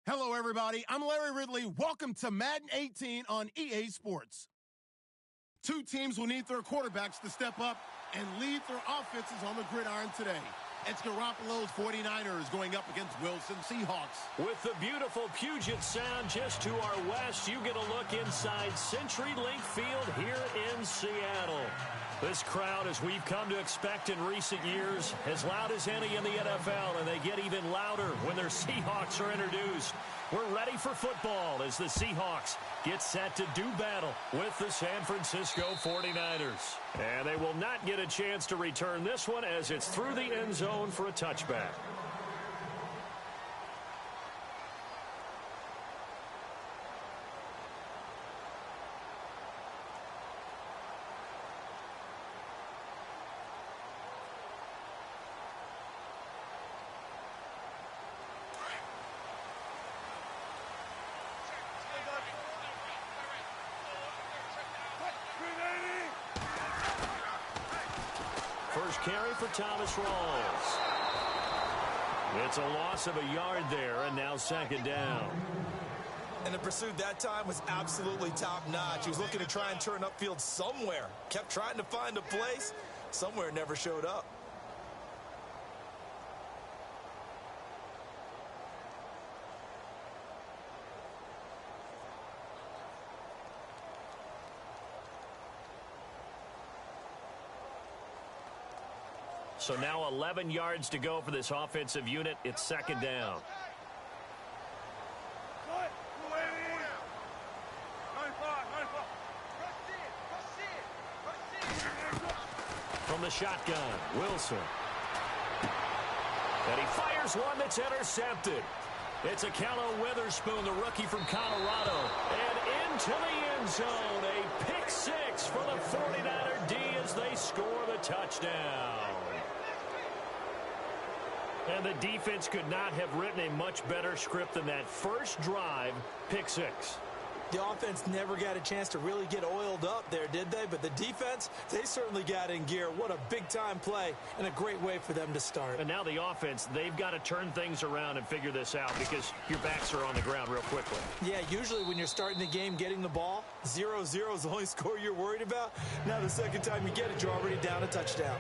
Hello, everybody. I'm Larry Ridley. Welcome to Madden 18 on EA Sports. Two teams will need their quarterbacks to step up and lead their offenses on the gridiron today. It's Garoppolo's 49ers going up against Wilson's Seahawks. With the beautiful Puget Sound just to our west, you get a look inside CenturyLink Field here in Seattle. This crowd, as we've come to expect in recent years, as loud as any in the NFL, and they get even louder when their Seahawks are introduced. We're ready for football as the Seahawks get set to do battle with the San Francisco 49ers. And they will not get a chance to return this one as it's through the end zone for a touchback. First carry for Thomas Rawls. It's a loss of a yard there, and now second down. And the pursuit that time was absolutely top-notch. He was looking to try and turn upfield somewhere. Kept trying to find a place. Somewhere never showed up. So now 11 yards to go for this offensive unit. It's second down. From the shotgun, Wilson. And he fires one that's intercepted. It's a Callow Witherspoon, the rookie from Colorado. And into the end zone, a pick six for the 49er D as they score the touchdown. And the defense could not have written a much better script than that first drive, pick six. The offense never got a chance to really get oiled up there, did they? But the defense, they certainly got in gear. What a big-time play and a great way for them to start. And now the offense, they've got to turn things around and figure this out because your backs are on the ground real quickly. Yeah, usually when you're starting the game getting the ball, 0-0 is the only score you're worried about. Now the second time you get it, you're already down a touchdown.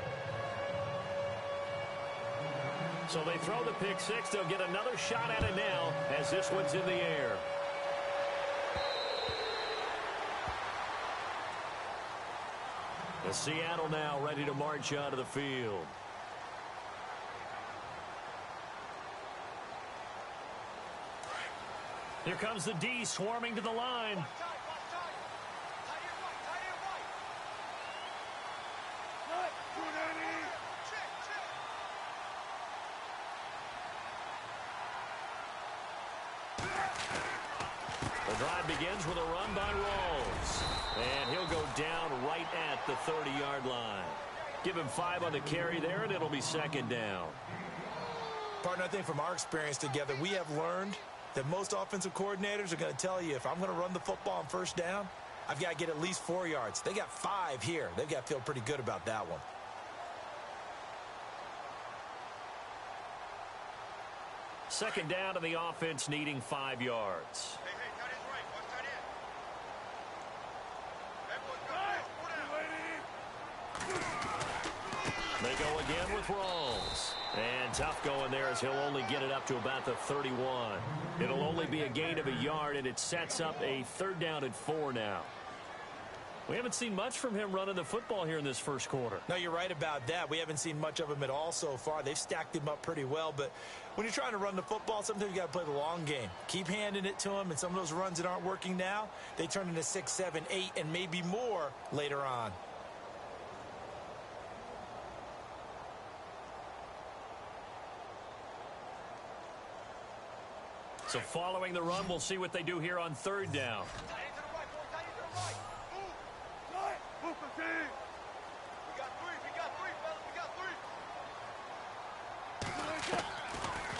So they throw the pick six. They'll get another shot at it now as this one's in the air. The Seattle now ready to march out of the field. Here comes the D swarming to the line. The drive begins with a run by Rawls. And he'll go down right at the 30-yard line. Give him 5 on the carry there, and it'll be second down. Partner, I think from our experience together, we have learned that most offensive coordinators are going to tell you, if I'm going to run the football on first down, I've got to get at least 4 yards. They got 5 here. They've got to feel pretty good about that one. Second down, and the offense needing 5 yards. They go again with Rawls. And tough going there as he'll only get it up to about the 31. It'll only be a gain of a yard, and it sets up a third down and 4 now. We haven't seen much from him running the football here in this first quarter. No, you're right about that. We haven't seen much of him at all so far. They've stacked him up pretty well, but when you're trying to run the football, sometimes you got to play the long game. Keep handing it to him, and some of those runs that aren't working now, they turn into 6, 7, 8, and maybe more later on. So following the run, we'll see what they do here on third down.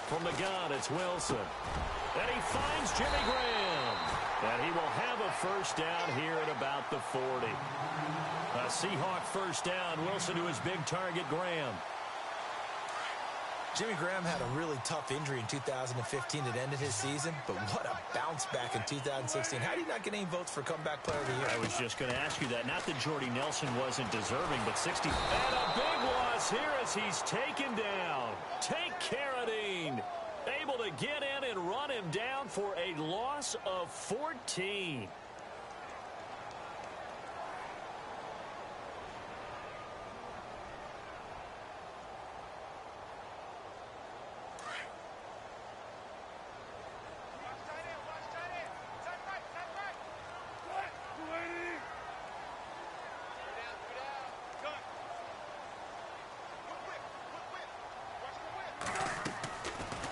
From the gun, it's Wilson. And he finds Jimmy Graham. And he will have a first down here at about the 40. A Seahawk first down. Wilson to his big target, Graham. Jimmy Graham had a really tough injury in 2015 that ended his season, but what a bounce back in 2016. How did he not get any votes for Comeback Player of the Year? I was just going to ask you that. Not that Jordy Nelson wasn't deserving, but 60. And a big loss here as he's taken down. Take Carradine. Able to get in and run him down for a loss of 14.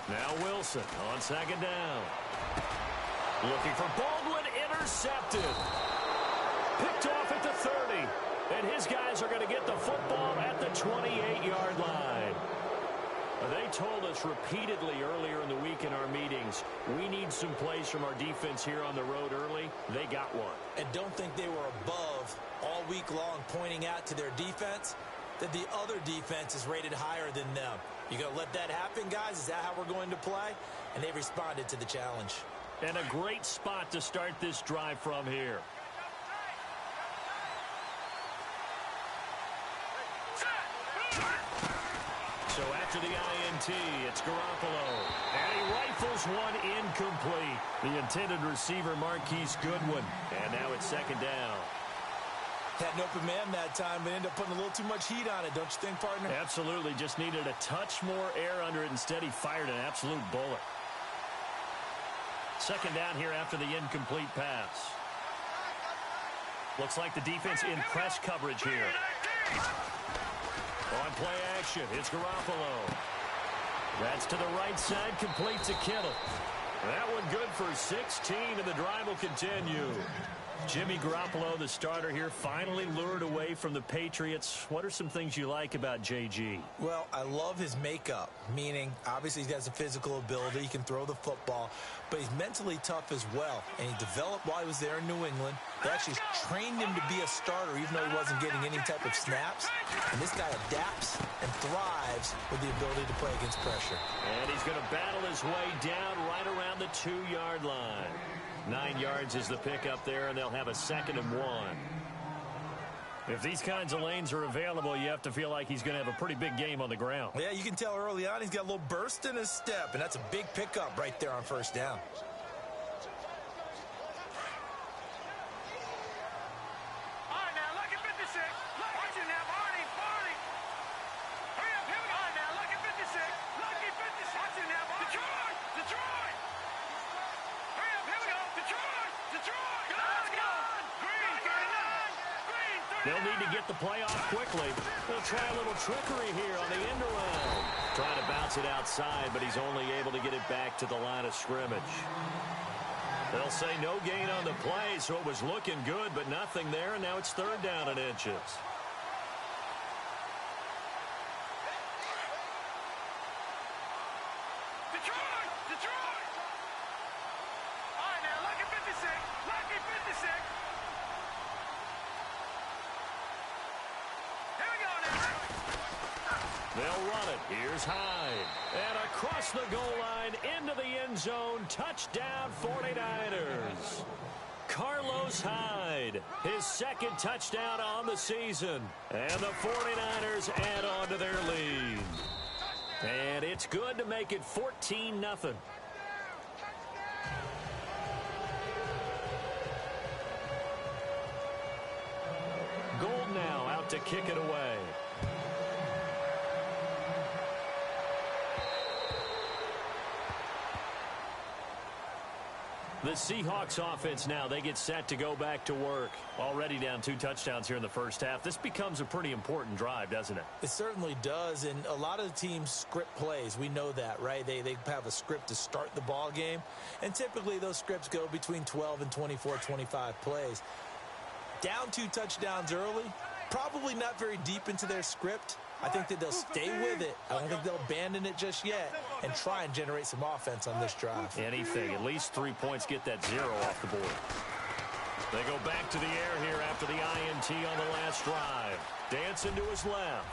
Now Wilson on second down. Looking for Baldwin, intercepted. Picked off at the 30. And his guys are going to get the football at the 28-yard line. They told us repeatedly earlier in the week in our meetings, we need some plays from our defense here on the road early. They got one. And don't think they were above all week long pointing out to their defense that the other defense is rated higher than them. You going to let that happen, guys? Is that how we're going to play? And they responded to the challenge. And a great spot to start this drive from here. So after the INT, it's Garoppolo. And he rifles one incomplete. The intended receiver, Marquise Goodwin. And now it's second down. Had an open man that time, but ended up putting a little too much heat on it, don't you think, partner? Absolutely. Just needed a touch more air under it. Instead, he fired an absolute bullet. Second down here after the incomplete pass. Looks like the defense in press coverage here. On play action, it's Garoppolo. That's to the right side, complete to Kittle. That one good for 16, and the drive will continue. Jimmy Garoppolo, the starter here, finally lured away from the Patriots. What are some things you like about JG? Well, I love his makeup, meaning obviously he has a physical ability. He can throw the football, but he's mentally tough as well. And he developed while he was there in New England. They actually trained him to be a starter even though he wasn't getting any type of snaps. And this guy adapts and thrives with the ability to play against pressure. And he's going to battle his way down right around the 2-yard line. 9 yards is the pickup there, and they'll have a 2nd and 1. If these kinds of lanes are available, you have to feel like he's going to have a pretty big game on the ground. Yeah, you can tell early on he's got a little burst in his step, and that's a big pickup right there on first down. They'll need to get the play off quickly. They'll try a little trickery here on the end around. Trying to bounce it outside, but he's only able to get it back to the line of scrimmage. They'll say no gain on the play, so it was looking good, but nothing there, and now it's 3rd down and inches. They'll run it. Here's Hyde. And across the goal line into the end zone. Touchdown 49ers. Carlos Hyde. His 2nd touchdown on the season. And the 49ers add on to their lead. And it's good to make it 14-0. Gold now out to kick it away. The Seahawks offense now, they get set to go back to work. Already down 2 touchdowns here in the first half. This becomes a pretty important drive, doesn't it? It certainly does, and a lot of the teams script plays. We know that, right? They have a script to start the ball game, and typically those scripts go between 12 and 24, 25 plays. Down 2 touchdowns early, probably not very deep into their script. I think that they'll stay with it. I don't think they'll abandon it just yet and try and generate some offense on this drive. Anything. At least 3 points, get that 0 off the board. They go back to the air here after the INT on the last drive. Dancing to his left.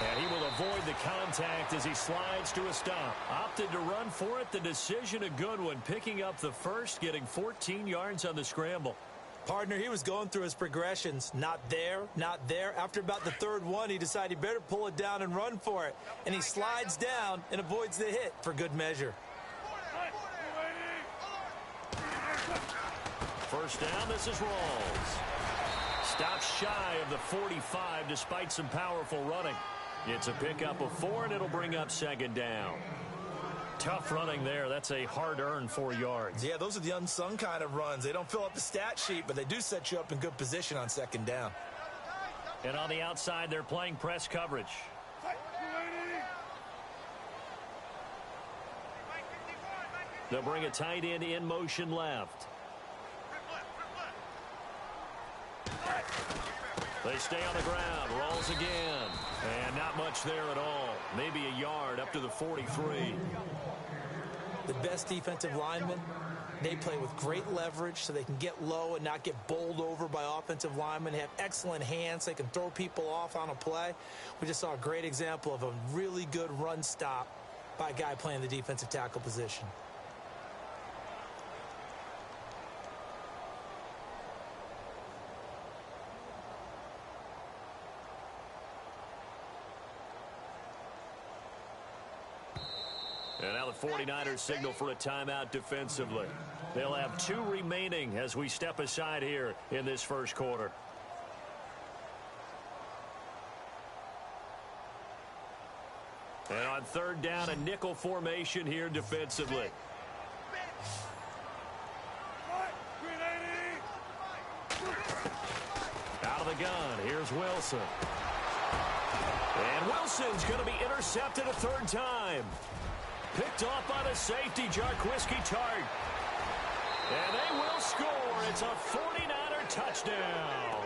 And he will avoid the contact as he slides to a stop. Opted to run for it. The decision a good one. Picking up the first, getting 14 yards on the scramble. Partner, he was going through his progressions. Not there, not there. After about the third one, he decided he better pull it down and run for it. And he slides down and avoids the hit for good measure. First down, this is Rawls. Stops shy of the 45 despite some powerful running. It's a pickup of 4, and it'll bring up second down. Tough running there. That's a hard-earned 4 yards. Yeah, those are the unsung kind of runs. They don't fill up the stat sheet, but they do set you up in good position on second down. And on the outside, they're playing press coverage. They'll bring a tight end in motion left. They stay on the ground. Rolls again. And not much there at all. Maybe a yard up to the 43. The best defensive linemen, they play with great leverage so they can get low and not get bowled over by offensive linemen. They have excellent hands. They can throw people off on a play. We just saw a great example of a really good run stop by a guy playing the defensive tackle position. And now the 49ers signal for a timeout defensively. They'll have 2 remaining as we step aside here in this first quarter. And on third down, a nickel formation here defensively. Out of the gun, here's Wilson. And Wilson's going to be intercepted a third time. Picked off by the safety, Jarquiski Tart. And they will score. It's a 49er touchdown.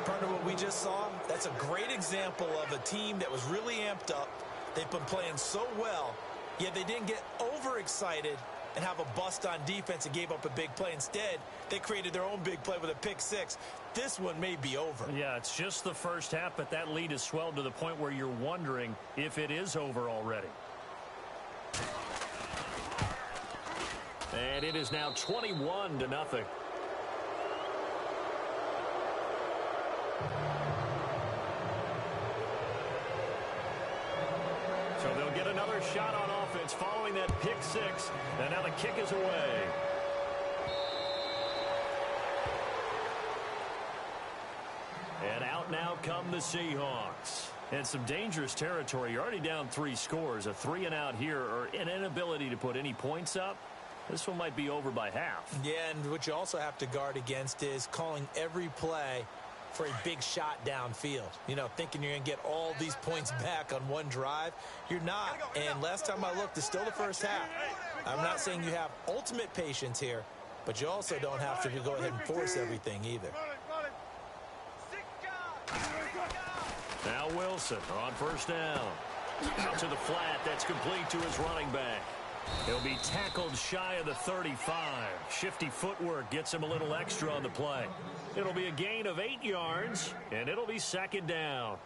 Partner, what we just saw, that's a great example of a team that was really amped up. They've been playing so well, yet they didn't get overexcited and have a bust on defense and gave up a big play. Instead, they created their own big play with a pick six. This one may be over. Yeah, it's just the first half, but that lead has swelled to the point where you're wondering if it is over already. And it is now 21-0. So they'll get another shot on offense following that pick six. And now the kick is away. And out now come the Seahawks. And some dangerous territory. You're already down 3 scores. A 3-and-out here, or an inability to put any points up. This one might be over by half. Yeah, and what you also have to guard against is calling every play for a big shot downfield. You know, thinking you're going to get all these points back on one drive. You're not. And last time I looked, it's still the first half. I'm not saying you have ultimate patience here, but you also don't have to go ahead and force everything either. Now Wilson on first down. Out to the flat. That's complete to his running back. He'll be tackled shy of the 35. Shifty footwork gets him a little extra on the play. It'll be a gain of 8 yards, and it'll be second down.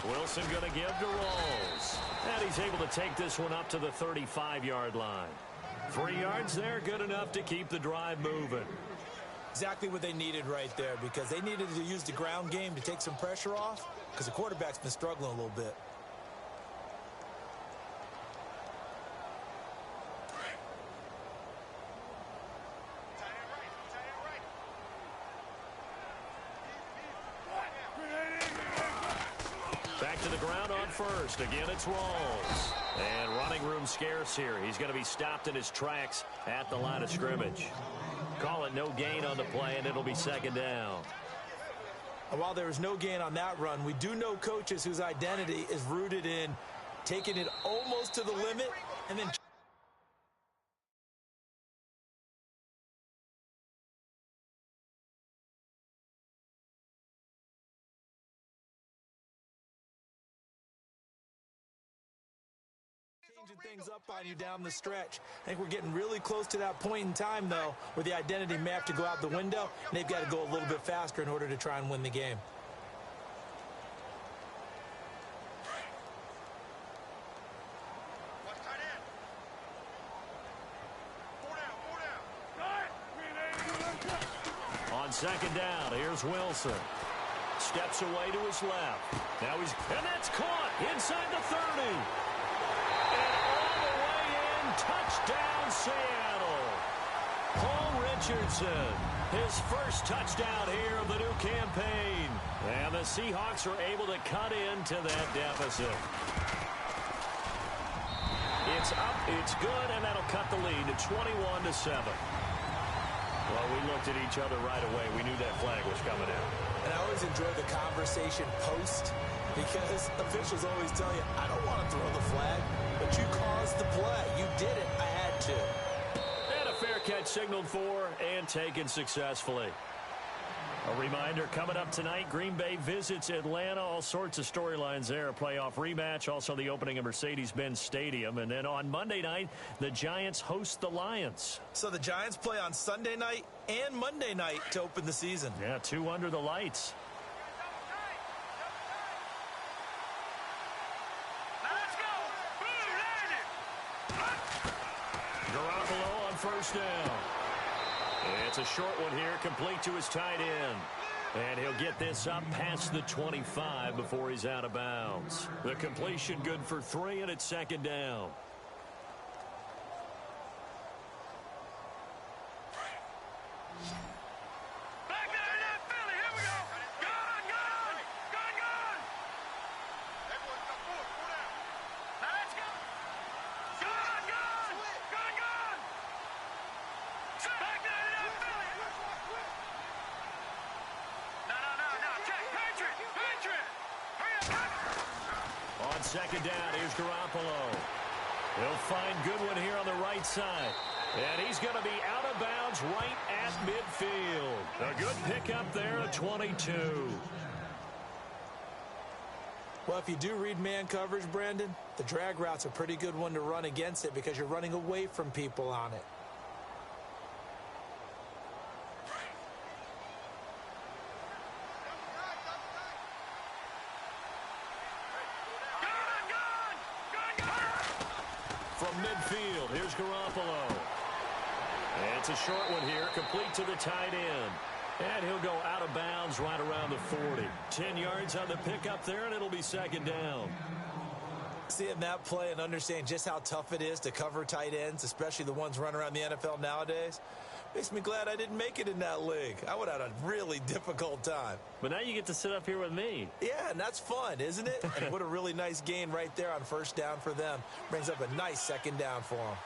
Wilson going to give to Rawls. And he's able to take this one up to the 35-yard line. 3 yards there, good enough to keep the drive moving. Exactly what they needed right there, because they needed to use the ground game to take some pressure off, because the quarterback's been struggling a little bit. Back to the ground on first. Again, it's Rawls. And running room scarce here. He's going to be stopped in his tracks at the line of scrimmage. Call it no gain on the play, and it'll be second down. And while there was no gain on that run, we do know coaches whose identity is rooted in taking it almost to the limit and then changing things up on you down the stretch. I think we're getting really close to that point in time, though, where the identity may have to go out the window, and they've got to go a little bit faster in order to try and win the game. On second down, here's Wilson. Steps away to his left. And that's caught inside the 30. And all the way in, touchdown Seattle. Paul Richardson, his first touchdown here of the new campaign. And the Seahawks are able to cut into that deficit. It's up, it's good, and that'll cut the lead to 21-7. Well, we looked at each other right away. We knew that flag was coming out. And I always enjoy the conversation post because officials always tell you, I don't want to throw the flag, but you caused the play. You did it. I had to. And a fair catch signaled for and taken successfully. A reminder, coming up tonight, Green Bay visits Atlanta. All sorts of storylines there. A playoff rematch, also the opening of Mercedes-Benz Stadium. And then on Monday night, the Giants host the Lions. So the Giants play on Sunday night and Monday night to open the season. Yeah, 2 under the lights. Garoppolo on first down. It's a short one here, complete to his tight end. And he'll get this up past the 25 before he's out of bounds. The completion good for 3, and it's second down. Second down, here's Garoppolo. He'll find Goodwin here on the right side. And he's going to be out of bounds right at midfield. A good pickup there at 22. Well, if you do read man coverage, Brandon, the drag route's a pretty good one to run against it because you're running away from people on it. Midfield, here's Garoppolo. It's a short one here, complete to the tight end. And he'll go out of bounds right around the 40. 10 yards on the pickup there, and it'll be second down. Seeing that play and understand just how tough it is to cover tight ends, especially the ones running around the NFL nowadays, makes me glad I didn't make it in that league. I would have had a really difficult time. But now you get to sit up here with me. Yeah, and that's fun, isn't it? And what a really nice gain right there on first down for them. Brings up a nice second down for them.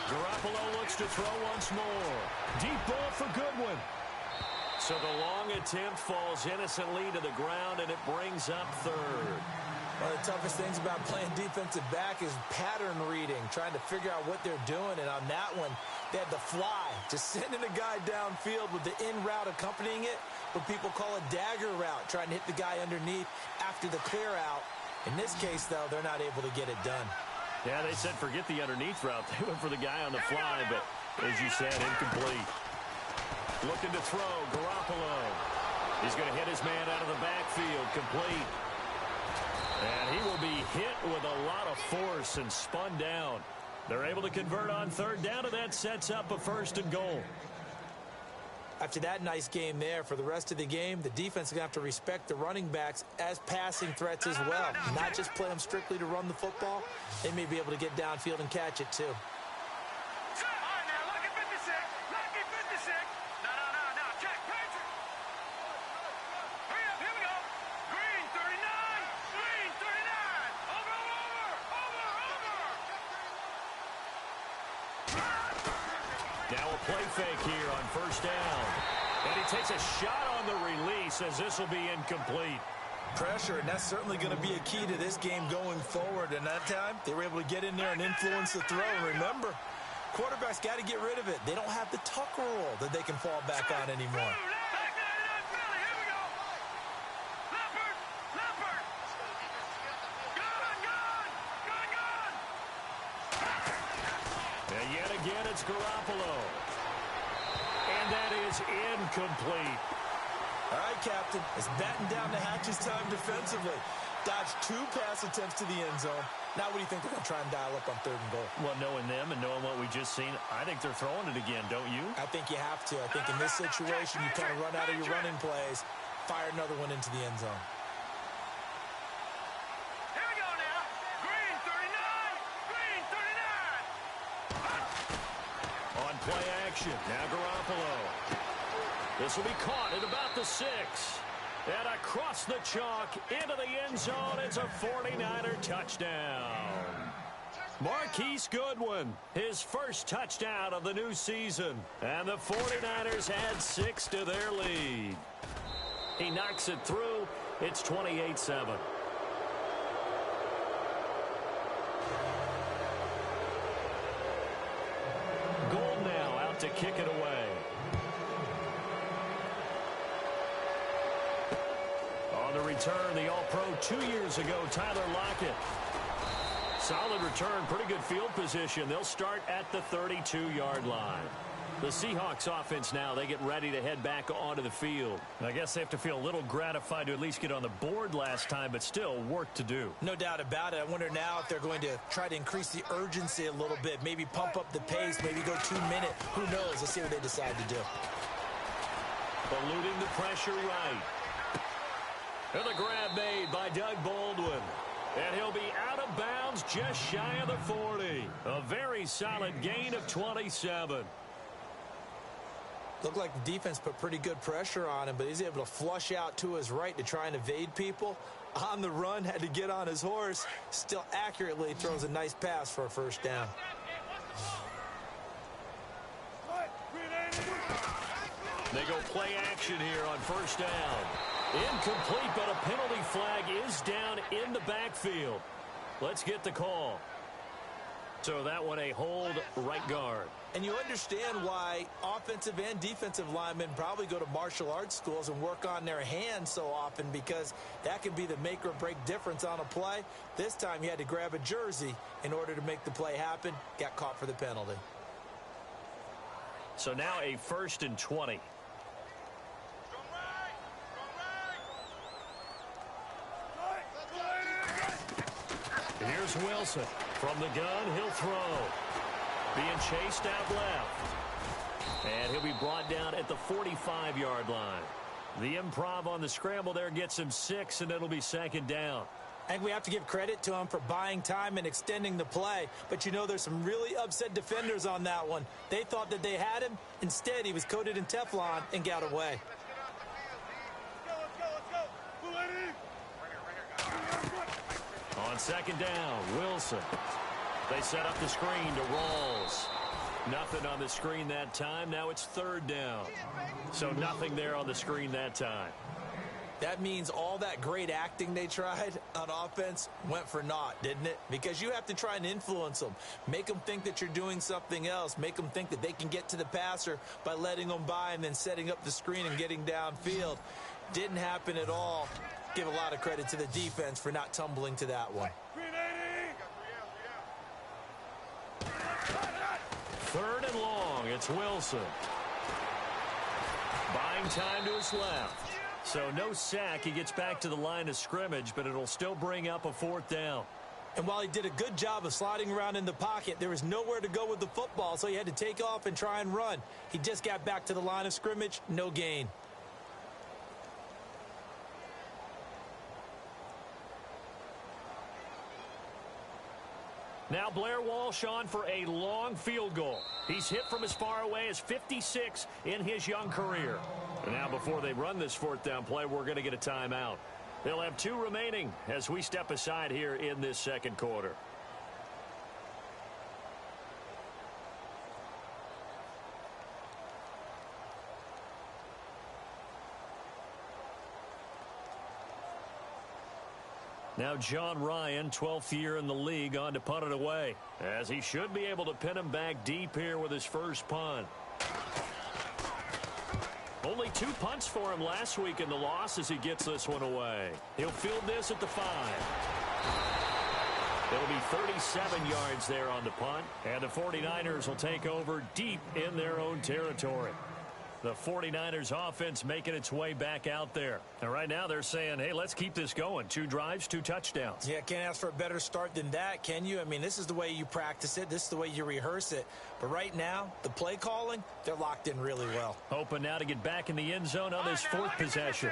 Garoppolo looks to throw once more. Deep ball for Goodwin. So the long attempt falls innocently to the ground, and it brings up third. One of the toughest things about playing defensive back is pattern reading, trying to figure out what they're doing. And on that one, they had the fly, just sending a guy downfield with the in route accompanying it, what people call a dagger route, trying to hit the guy underneath after the clear out. In this case, though, they're not able to get it done. Yeah, they said forget the underneath route. They went for the guy on the fly, but as you said, incomplete. Looking to throw, Garoppolo. He's going to hit his man out of the backfield, complete. And he will be hit with a lot of force and spun down. They're able to convert on third down, and that sets up a first and goal. After that nice game there, for the rest of the game, the defense is going to have to respect the running backs as passing threats as well. Not just play them strictly to run the football. They may be able to get downfield and catch it, too. Now a play fake here on first down. And he takes a shot on the release as this will be incomplete. Pressure, and that's certainly going to be a key to this game going forward. And that time, they were able to get in there and influence the throw. And remember, quarterbacks got to get rid of it. They don't have the tuck rule that they can fall back on anymore. It's Garoppolo. And that is incomplete. All right, Captain. It's batten down the hatches time defensively. Dodged 2 pass attempts to the end zone. Now what do you think they're going to try and dial up on 3rd and goal? Well, knowing them and knowing what we just seen, I think they're throwing it again, don't you? I think you have to. I think in this situation, you kind of run out of your running plays, fire another one into the end zone. Here we go now. Green 39. Green 39. On play action. Now Garoppolo. This will be caught at about the 6. And across the chalk into the end zone. It's a 49er touchdown. Marquise Goodwin, his first touchdown of the new season. And the 49ers add 6 to their lead. He knocks it through. It's 28-7. Gold now out to kick it away. On the return, the All-Pro 2 years ago, Tyler Lockett. Solid return, pretty good field position. They'll start at the 32-yard line. The Seahawks offense now, they get ready to head back onto the field. I guess they have to feel a little gratified to at least get on the board last time, but still work to do. No doubt about it. I wonder now if they're going to try to increase the urgency a little bit, maybe pump up the pace, maybe go 2-minute. Who knows? Let's see what they decide to do. Eluding the pressure right. And the grab made by Doug Baldwin. And he'll be out of bounds just shy of the 40. A very solid gain of 27. Looked like the defense put pretty good pressure on him, but he's able to flush out to his right to try and evade people. On the run, had to get on his horse. Still accurately throws a nice pass for a first down. They go play action here on first down. Incomplete, but a penalty flag is down in the backfield. Let's get the call. So that one a hold right guard. And you understand why offensive and defensive linemen probably go to martial arts schools and work on their hands so often, because that can be the make or break difference on a play. This time he had to grab a jersey in order to make the play happen. Got caught for the penalty. So now a 1st and 20. Here's Wilson. From the gun, he'll throw. Being chased out left. And he'll be brought down at the 45-yard line. The improv on the scramble there gets him 6, and it'll be 2nd down. And we have to give credit to him for buying time and extending the play. But you know, there's some really upset defenders on that one. They thought that they had him. Instead, he was coated in Teflon and got away. On 2nd down, Wilson. They set up the screen to Rawls. Nothing on the screen that time. Now it's 3rd down. So nothing there on the screen that time. That means all that great acting they tried on offense went for naught, didn't it? Because you have to try and influence them. Make them think that you're doing something else. Make them think that they can get to the passer by letting them by and then setting up the screen and getting downfield. Didn't happen at all. Give a lot of credit to the defense for not tumbling to that one. 3rd and long. It's Wilson. Buying time to his left. So no sack. He gets back to the line of scrimmage, but it'll still bring up a 4th down. And while he did a good job of sliding around in the pocket, there was nowhere to go with the football, so he had to take off and try and run. He just got back to the line of scrimmage. No gain. Now Blair Walsh on for a long field goal. He's hit from as far away as 56 in his young career. And now before they run this 4th down play, we're going to get a timeout. They'll have 2 remaining as we step aside here in this 2nd quarter. Now John Ryan, 12th year in the league, on to punt it away, as he should be able to pin him back deep here with his first punt. Only 2 punts for him last week in the loss as he gets this one away. He'll field this at the 5. It'll be 37 yards there on the punt, and the 49ers will take over deep in their own territory. The 49ers offense making its way back out there. And right now they're saying, hey, let's keep this going. 2 drives, 2 touchdowns. Yeah, can't ask for a better start than that, can you? I mean, this is the way you practice it. This is the way you rehearse it. But right now, the play calling, they're locked in really well. Hoping now to get back in the end zone on this 4th possession.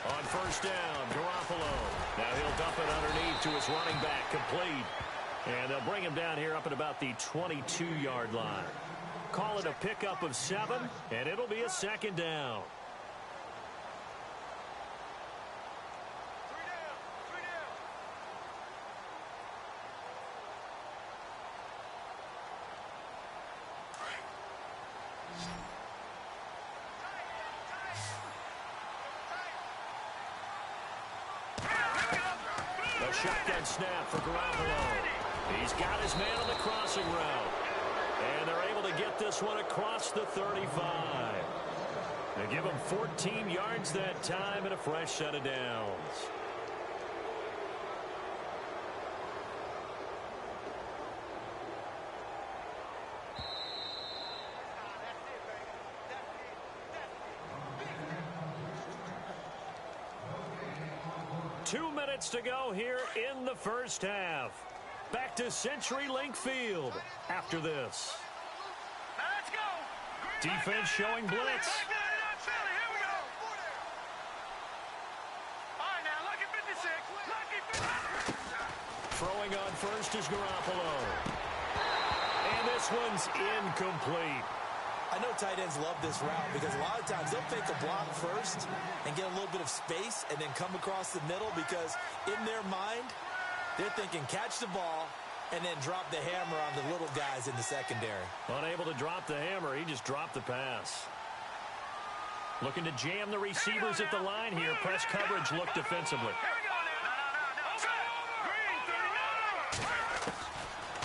On first down, Garoppolo. Now he'll dump it underneath to his running back, complete. And they'll bring him down here up at about the 22-yard line. Call it a pickup of 7, and it'll be a 2nd down. A shotgun snap for Garoppolo. He's got his man on the crossing route. And they're able to get this one across the 35. They give him 14 yards that time and a fresh set of downs. Two minutes to go here in the first half. Back to CenturyLink Field after this. Let's go. Defense showing blitz. Throwing on first is Garoppolo. And this one's incomplete. I know tight ends love this route because a lot of times they'll fake a block first and get a little bit of space and then come across the middle because in their mind, they're thinking catch the ball and then drop the hammer on the little guys in the secondary. Unable to drop the hammer, he just dropped the pass. Looking to jam the receivers at the line here. Press coverage look defensively.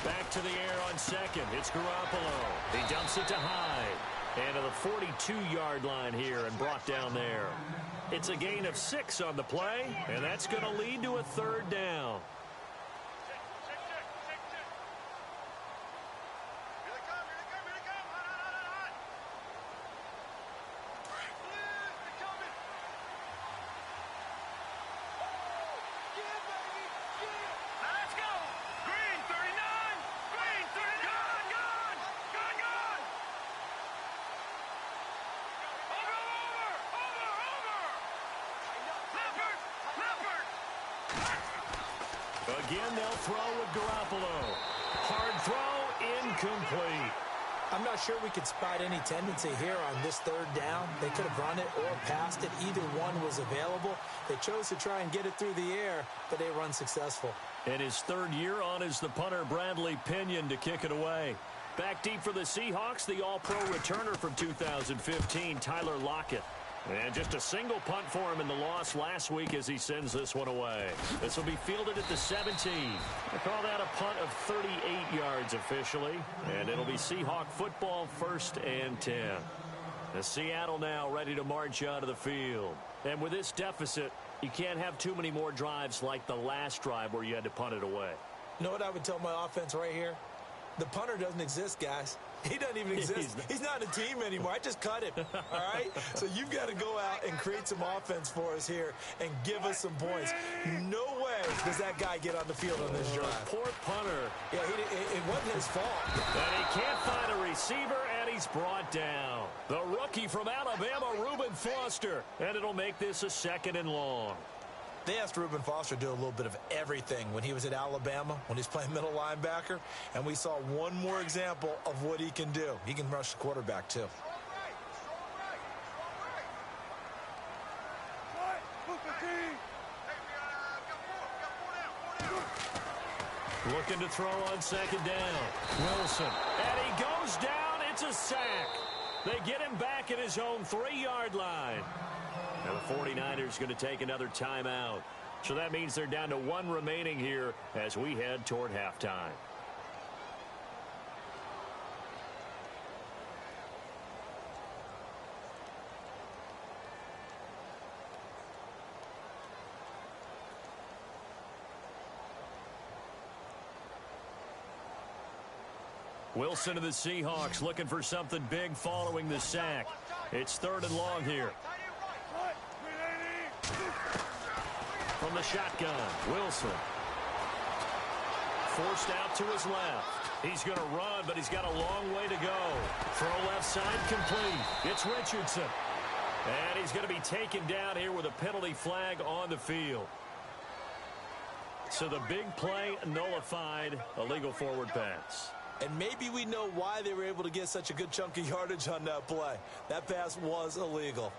Back to the air on second. It's Garoppolo. He dumps it to Hyde. And to the 42-yard line here and brought down there. It's a gain of 6 on the play, and that's going to lead to a 3rd down. Again, they'll throw with Garoppolo. Hard throw, incomplete. I'm not sure we could spot any tendency here on this 3rd down. They could have run it or passed it. Either one was available. They chose to try and get it through the air, but they run successful. And his 3rd year on is the punter, Bradley Pinion, to kick it away. Back deep for the Seahawks, the All-Pro returner from 2015, Tyler Lockett. And just a single punt for him in the loss last week as he sends this one away. This will be fielded at the 17. I call that a punt of 38 yards officially. And it'll be Seahawk football 1st and 10. The Seattle now ready to march out of the field. And with this deficit, you can't have too many more drives like the last drive where you had to punt it away. You know what I would tell my offense right here? The punter doesn't exist, guys. He doesn't even exist. He's not a team anymore. I just cut him, all right? So you've got to go out and create some offense for us here and give us some points. No way does that guy get on the field on this drive. Poor punter. Yeah, it wasn't his fault. And he can't find a receiver, and he's brought down. The rookie from Alabama, Reuben Foster. And it'll make this a 2nd and long. They asked Reuben Foster to do a little bit of everything when he was at Alabama, when he's playing middle linebacker, and we saw one more example of what he can do. He can rush the quarterback, too. Looking to throw on 2nd down. Wilson. And he goes down. It's a sack. They get him back at his own 3-yard line. Now the 49ers going to take another timeout. So that means they're down to 1 remaining here as we head toward halftime. Wilson of the Seahawks looking for something big following the sack. It's 3rd and long here. From the shotgun, Wilson. Forced out to his left. He's going to run, but he's got a long way to go. Throw left side complete. It's Richardson. And he's going to be taken down here with a penalty flag on the field. So the big play nullified, a legal forward pass. And maybe we know why they were able to get such a good chunk of yardage on that play. That pass was illegal.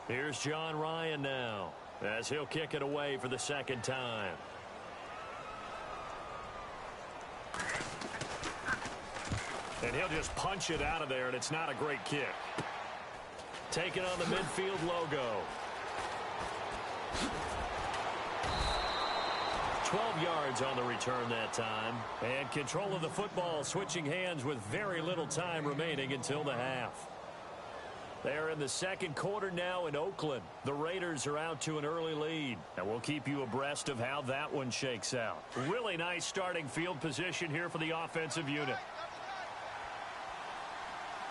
Here's John Ryan now, as he'll kick it away for the 2nd time. And he'll just punch it out of there, and it's not a great kick. Taking on the midfield logo. 12 yards on the return that time. And control of the football switching hands with very little time remaining until the half. They're in the 2nd quarter now in Oakland. The Raiders are out to an early lead. And we'll keep you abreast of how that one shakes out. Really nice starting field position here for the offensive unit.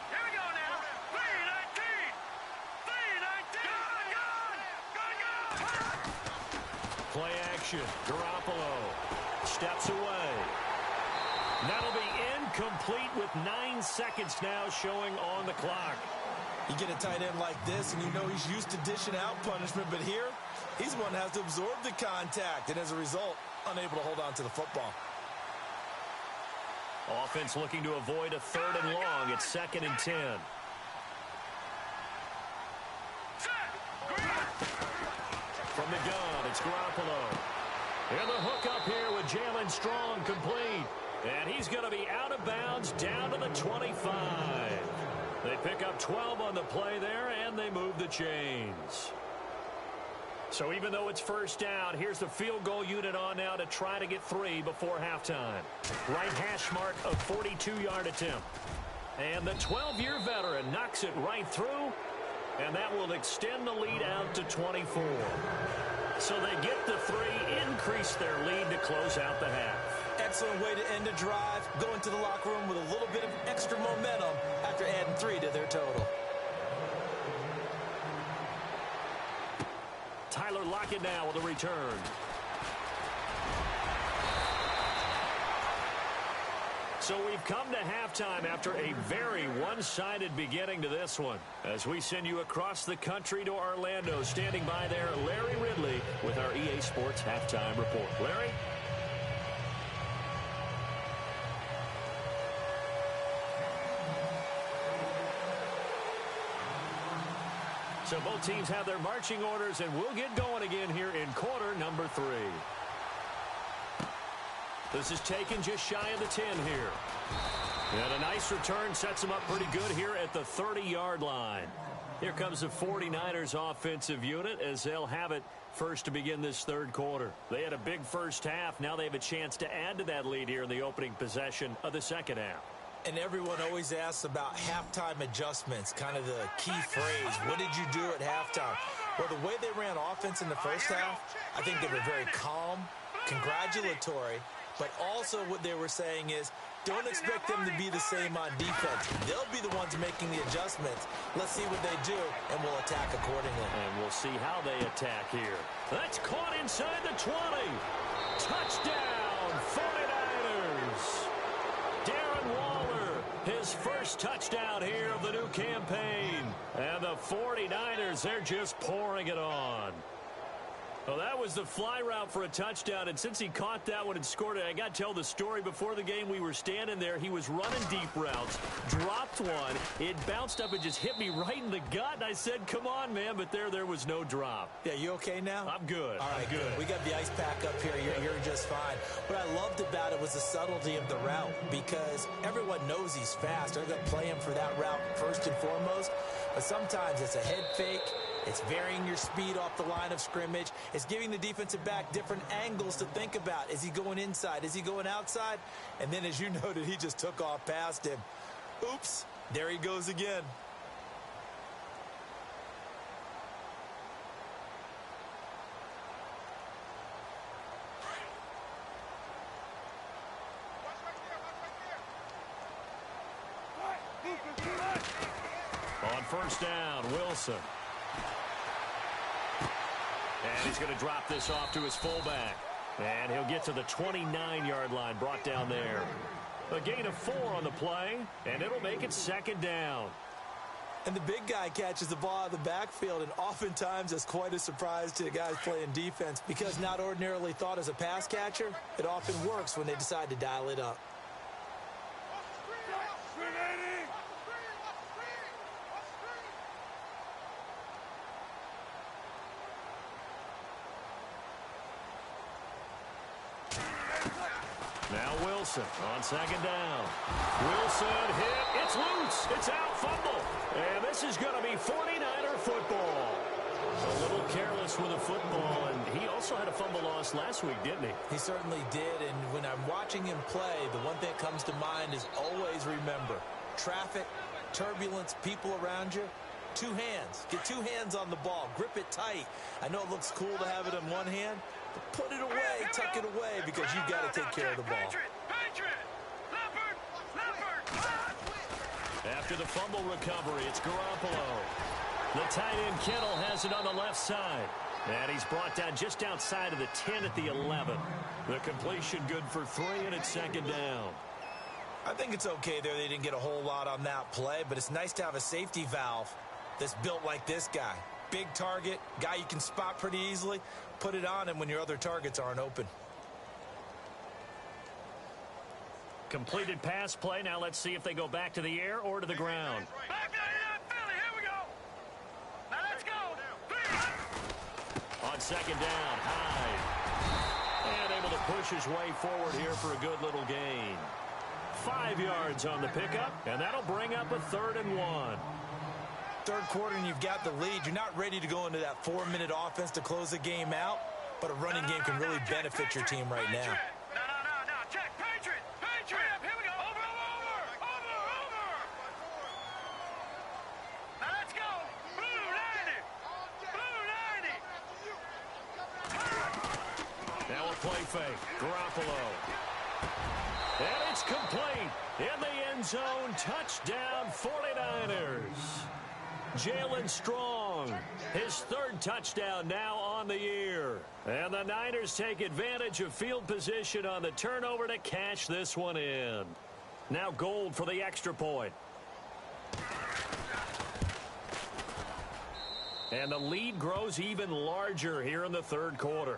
Here we go now. 3-19. Go. Play action. Garoppolo steps away. That'll be incomplete with 9 seconds now showing on the clock. You get a tight end like this, and you know he's used to dishing out punishment, but here, he's the one that has to absorb the contact, and as a result, unable to hold on to the football. Offense looking to avoid a 3rd and long. It's 2nd and 10. From the gun, it's Garoppolo. And the hook up here with Jalen Strong complete. And he's going to be out of bounds down to the 25. They pick up 12 on the play there, and they move the chains. So even though it's 1st down, here's the field goal unit on now to try to get 3 before halftime. Right hash mark of 42-yard attempt. And the 12-year veteran knocks it right through, and that will extend the lead out to 24. So they get the 3, increase their lead to close out the half. Excellent way to end a drive, go into the locker room with a little bit of extra momentum after adding 3 to their total. Tyler Lockett now with a return. So we've come to halftime after a very one-sided beginning to this one. As we send you across the country to Orlando, standing by there, Larry Ridley with our EA Sports Halftime Report. Larry? So both teams have their marching orders, and we'll get going again here in quarter number 3. This is taken just shy of the 10 here. And a nice return sets them up pretty good here at the 30-yard line. Here comes the 49ers offensive unit as they'll have it first to begin this 3rd quarter. They had a big first half. Now they have a chance to add to that lead here in the opening possession of the 2nd half. And everyone always asks about halftime adjustments, kind of the key phrase. What did you do at halftime? Well, the way they ran offense in the first half, I think they were very calm, congratulatory, but also what they were saying is, don't expect them to be the same on defense. They'll be the ones making the adjustments. Let's see what they do, and we'll attack accordingly. And we'll see how they attack here. That's caught inside the 20. Touchdown, 49ers. Darren Waller, his first touchdown here of the new campaign. And the 49ers, they're just pouring it on. Well, that was the fly route for a touchdown, and since he caught that one and scored it, I got to tell the story. Before the game, we were standing there. He was running deep routes, dropped one. It bounced up and just hit me right in the gut, and I said, come on, man, but there was no drop. Yeah, you okay now? I'm good. All right, good. We got the ice pack up here. You're just fine. What I loved about it was the subtlety of the route, because everyone knows he's fast. They're going to play him for that route first and foremost, but sometimes it's a head fake. It's varying your speed off the line of scrimmage. It's giving the defensive back different angles to think about. Is he going inside? Is he going outside? And then, as you noted, he just took off past him. Oops, there he goes again. first down. Wilson. And he's going to drop this off to his fullback. And he'll get to the 29-yard line, brought down there. A gain of 4 on the play, and it'll make it second down. And the big guy catches the ball out of the backfield, and oftentimes it's quite a surprise to the guys playing defense because not ordinarily thought as a pass catcher, it often works when they decide to dial it up. Now Wilson on second down. Wilson hit. It's loose. It's out. Fumble. And this is going to be 49er football. A little careless with the football, and he also had a fumble loss last week, didn't he? He certainly did, and when I'm watching him play, the one thing that comes to mind is always remember, traffic, turbulence, people around you, 2 hands. Get 2 hands on the ball. Grip it tight. I know it looks cool to have it in one hand, but put it away, tuck it away, because you've got to take care of the ball. After the fumble recovery, it's Garoppolo. The tight end Kittle has it on the left side. And he's brought down just outside of the 10 at the 11. The completion good for 3, and it's second down. I think it's okay there. They didn't get a whole lot on that play, but it's nice to have a safety valve that's built like this guy. Big target, guy you can spot pretty easily. Put it on him when your other targets aren't open. Completed pass play. Now let's see if they go back to the air or to the ground. Back to Philly. Here we go. Now let's go. On second down, Hyde. And able to push his way forward here for a good little gain. 5 yards on the pickup, and that'll bring up a 3rd and 1. Third quarter and you've got the lead. You're not ready to go into that 4-minute offense to close the game out, but a running game can really benefit your team right now. No. Check. Patriot. Here we go. Over. Now let's go. Blue 90. Now a play fake. Garoppolo. And it's complete. In the end zone. Touchdown 49ers. Jalen Strong, his 3rd touchdown now on the year. And the Niners take advantage of field position on the turnover to cash this one in. Now Gold for the extra point. And the lead grows even larger here in the 3rd quarter.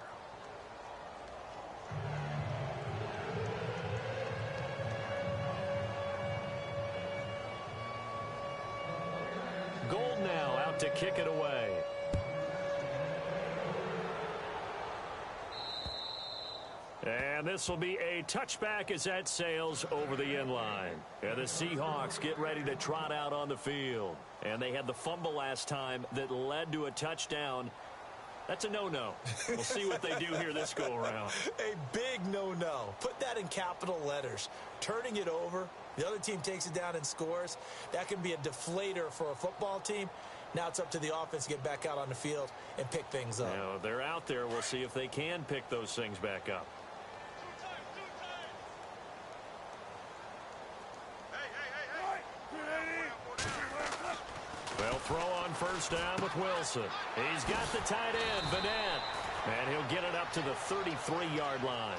Gold now out to kick it away. And this will be a touchback as that sails over the end line. And the Seahawks get ready to trot out on the field. And they had the fumble last time that led to a touchdown. That's a no-no. We'll see what they do here this go-around. A big no-no. Put that in capital letters. Turning it over, the other team takes it down and scores. That can be a deflator for a football team. Now it's up to the offense to get back out on the field and pick things up. Now, they're out there. We'll see if they can pick those things back up. They'll throw on first down with Wilson. He's got the tight end, Vanette. And he'll get it up to the 33-yard line.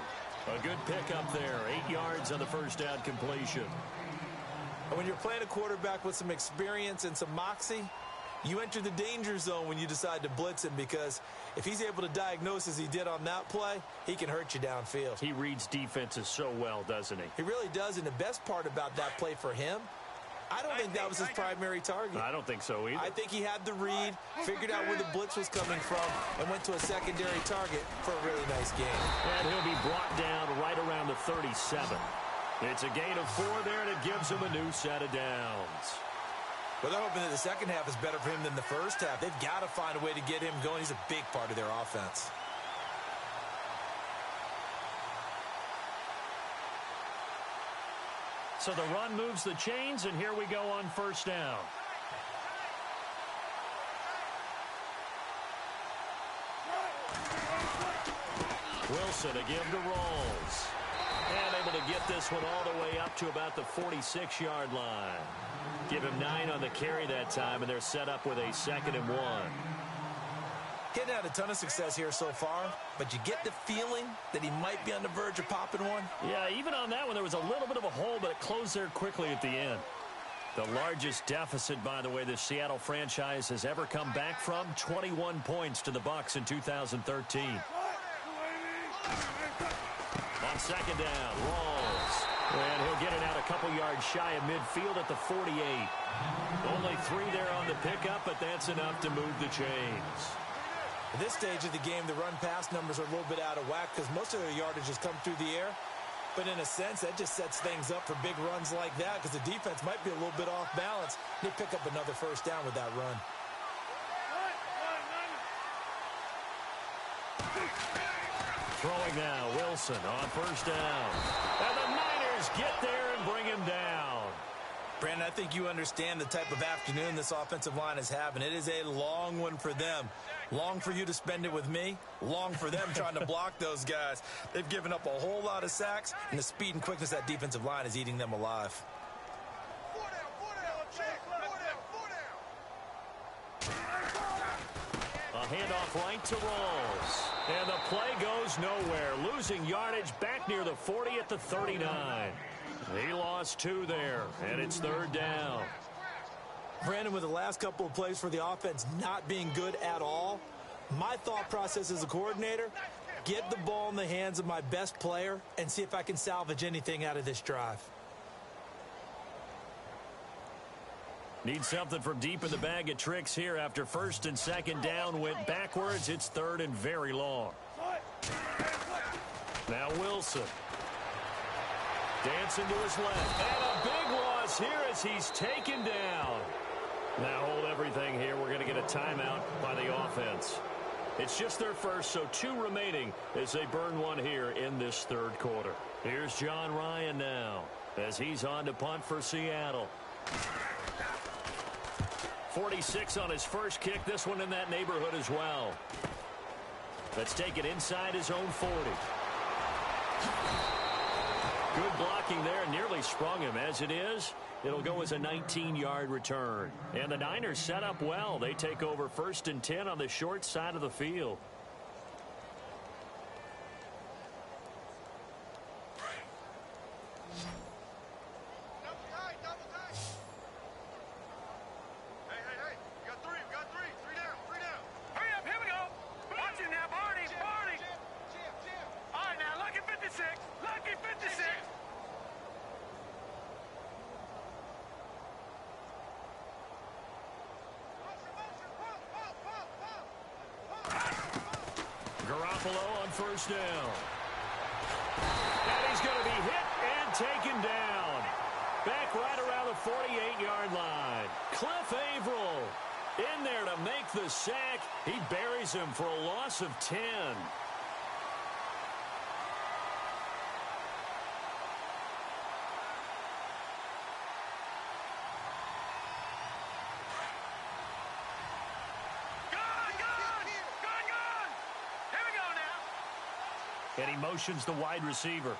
A good pickup there. 8 yards on the first down completion. And when you're playing a quarterback with some experience and some moxie, you enter the danger zone when you decide to blitz him, because if he's able to diagnose as he did on that play, he can hurt you downfield. He reads defenses so well, doesn't he? He really does, and the best part about that play for him, I don't think that was his primary target. I don't think so either. I think he had the read, figured out where the blitz was coming from, and went to a secondary target for a really nice game. And he'll be brought down right around the 37. It's a gain of 4 there, and it gives him a new set of downs. Well, they're hoping that the second half is better for him than the first half. They've got to find a way to get him going. He's a big part of their offense. So the run moves the chains, and here we go on first down. Wilson again to Rolls. And able to get this one all the way up to about the 46-yard line. Give him 9 on the carry that time, and they're set up with a 2nd and 1. Getting had a ton of success here so far, but you get the feeling that he might be on the verge of popping one. Yeah, even on that one, there was a little bit of a hole, but it closed there quickly at the end. The largest deficit, by the way, the Seattle franchise has ever come back from, 21 points to the Bucs in 2013. On 2nd down, Rawls. And he'll get it out a couple yards shy of midfield at the 48. Only 3 there on the pickup, but that's enough to move the chains. At this stage of the game, the run-pass numbers are a little bit out of whack because most of their yardage has come through the air. But in a sense, that just sets things up for big runs like that because the defense might be a little bit off balance. They pick up another first down with that run. Throwing now, Wilson on 1st down. And the Niners get there and bring him down. Brandon, I think you understand the type of afternoon this offensive line is having. It is a long one for them. Long for you to spend it with me. Long for them trying to block those guys. They've given up a whole lot of sacks, and the speed and quickness of that defensive line is eating them alive. A handoff right to Rawls. And the play goes nowhere. Losing yardage back near the 40 at the 39. He lost 2 there, and it's 3rd down. Brandon, with the last couple of plays for the offense not being good at all, my thought process as a coordinator, get the ball in the hands of my best player and see if I can salvage anything out of this drive. Need something from deep in the bag of tricks here after 1st and 2nd down went backwards. It's 3rd and very long. Now Wilson. Dancing to his left. And a big loss here as he's taken down. Now hold everything here. We're going to get a timeout by the offense. It's just their first, so 2 remaining as they burn one here in this 3rd quarter. Here's John Ryan now as he's on to punt for Seattle. 46 on his first kick. This one in that neighborhood as well. Let's take it inside his own 40. Good blocking there. Nearly sprung him. As it is, it'll go as a 19-yard return. And the Niners set up well. They take over 1st and 10 on the short side of the field. On 1st down. And he's going to be hit and taken down. Back right around the 48-yard line. Cliff Averill in there to make the sack. He buries him for a loss of 10. And he motions the wide receiver.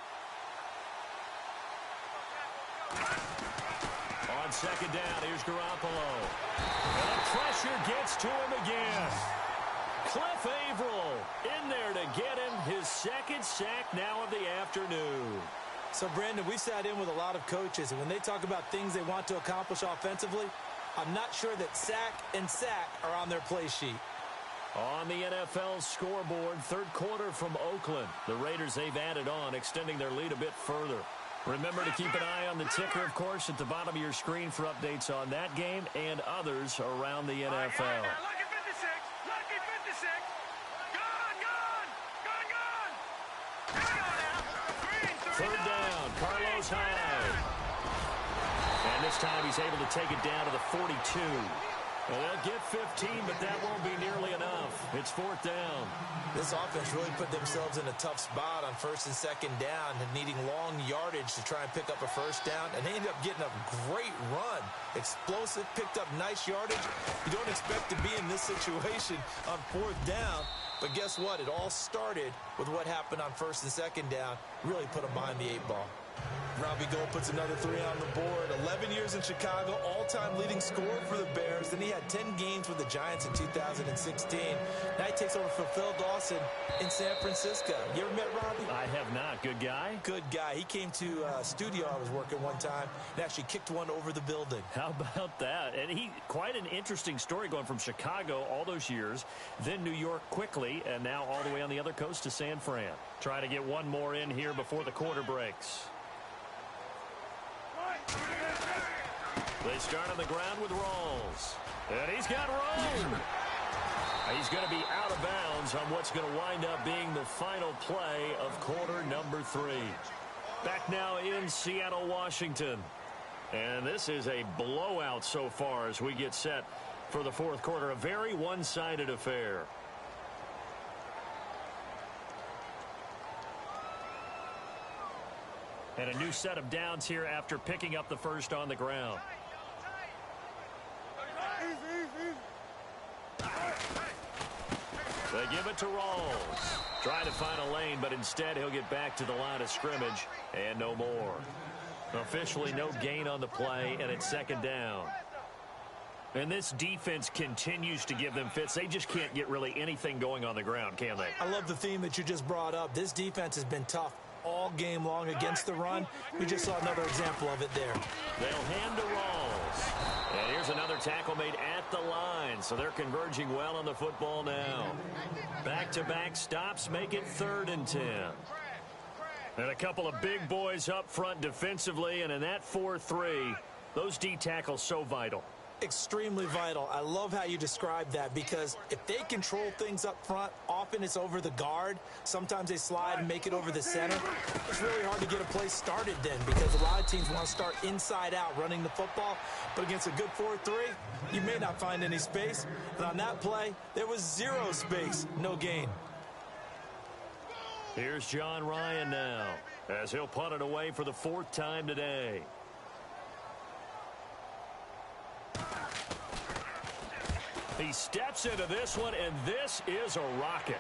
On 2nd down, here's Garoppolo. And the pressure gets to him again. Cliff Averill in there to get him his 2nd sack now of the afternoon. So, Brandon, we sat in with a lot of coaches, and when they talk about things they want to accomplish offensively, I'm not sure that sack and sack are on their play sheet. On the NFL scoreboard, 3rd quarter from Oakland. The Raiders, they've added on, extending their lead a bit further. Remember to keep an eye on the ticker, of course, at the bottom of your screen for updates on that game and others around the NFL. Lucky 56! Lucky 56! Gone! Here we go now! 3rd down, Carlos Hyde. And this time he's able to take it down to the 42. Well, they'll get 15, but that won't be nearly enough. It's 4th down. This offense really put themselves in a tough spot on 1st and 2nd down and needing long yardage to try and pick up a 1st down. And they ended up getting a great run. Explosive, picked up nice yardage. You don't expect to be in this situation on 4th down, But guess what? It all started with what happened on first and second down. Really put them behind the 8-ball. Robbie Gould puts another 3 on the board. 11 years in Chicago, all-time leading scorer for the Bears. Then he had 10 games with the Giants in 2016. Now he takes over for Phil Dawson in San Francisco. You ever met Robbie? I have not. Good guy? Good guy. He came to a studio I was working one time and actually kicked one over the building. How about that? And quite an interesting story going from Chicago all those years, then New York quickly, and now all the way on the other coast to San Fran. Try to get one more in here before the quarter breaks. They start on the ground with Rawls. And he's got room. He's going to be out of bounds on what's going to wind up being the final play of quarter number 3. Back now in Seattle, Washington. And this is a blowout so far as we get set for the fourth quarter. A very one-sided affair. And a new set of downs here after picking up the first on the ground. They give it to Rawls. Trying to find a lane, but instead he'll get back to the line of scrimmage and no more. Officially no gain on the play, and it's second down. And this defense continues to give them fits. They just can't get really anything going on the ground, can they? I love the theme that you just brought up. This defense has been tough all game long against the run. We just saw another example of it there. They'll hand to Rawls. And here's another tackle made at the line. So they're converging well on the football now. Back-to-back stops make it 3rd and 10. And a couple of big boys up front defensively. And in that 4-3, those D tackles so vital. Extremely vital. I love how you describe that, because if they control things up front, often it's over the guard. Sometimes they slide and make it over the center. It's really hard to get a play started then, because a lot of teams want to start inside out running the football. But against a good 4-3, you may not find any space. And on that play, there was 0 space. No gain. Here's John Ryan now, as he'll punt it away for the 4th time today. He steps into this one, and this is a rocket.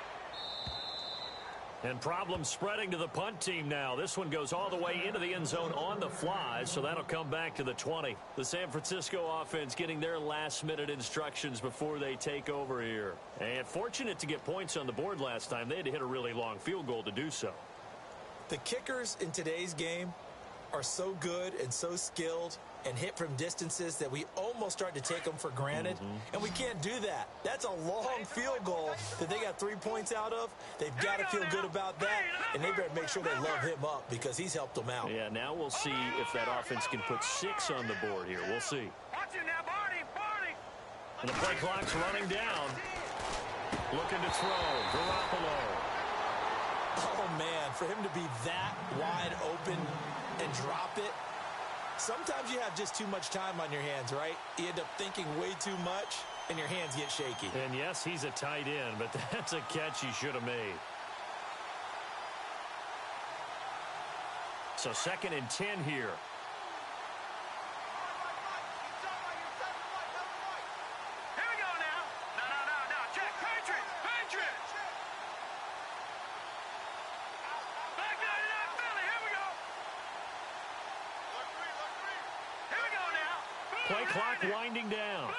And problems spreading to the punt team now. This one goes all the way into the end zone on the fly, so that'll come back to the 20. The San Francisco offense getting their last-minute instructions before they take over here. And fortunate to get points on the board last time. They had to hit a really long field goal to do so. The kickers in today's game are so good and so skilled and hit from distances that we almost start to take them for granted. And we can't do that. That's a long field goal that they got 3 points out of. They've got to feel good about that, and they better make sure they love him up, because he's helped them out. Yeah, now we'll see if that offense can put 6 on the board here. We'll see. And the play clock's running down. Looking to throw. Garoppolo. Oh, man, for him to be that wide open and drop it. Sometimes you have just too much time on your hands, right? You end up thinking way too much, and your hands get shaky. And yes, he's a tight end, but that's a catch he should have made. So 2nd and 10 here. Play clock winding down.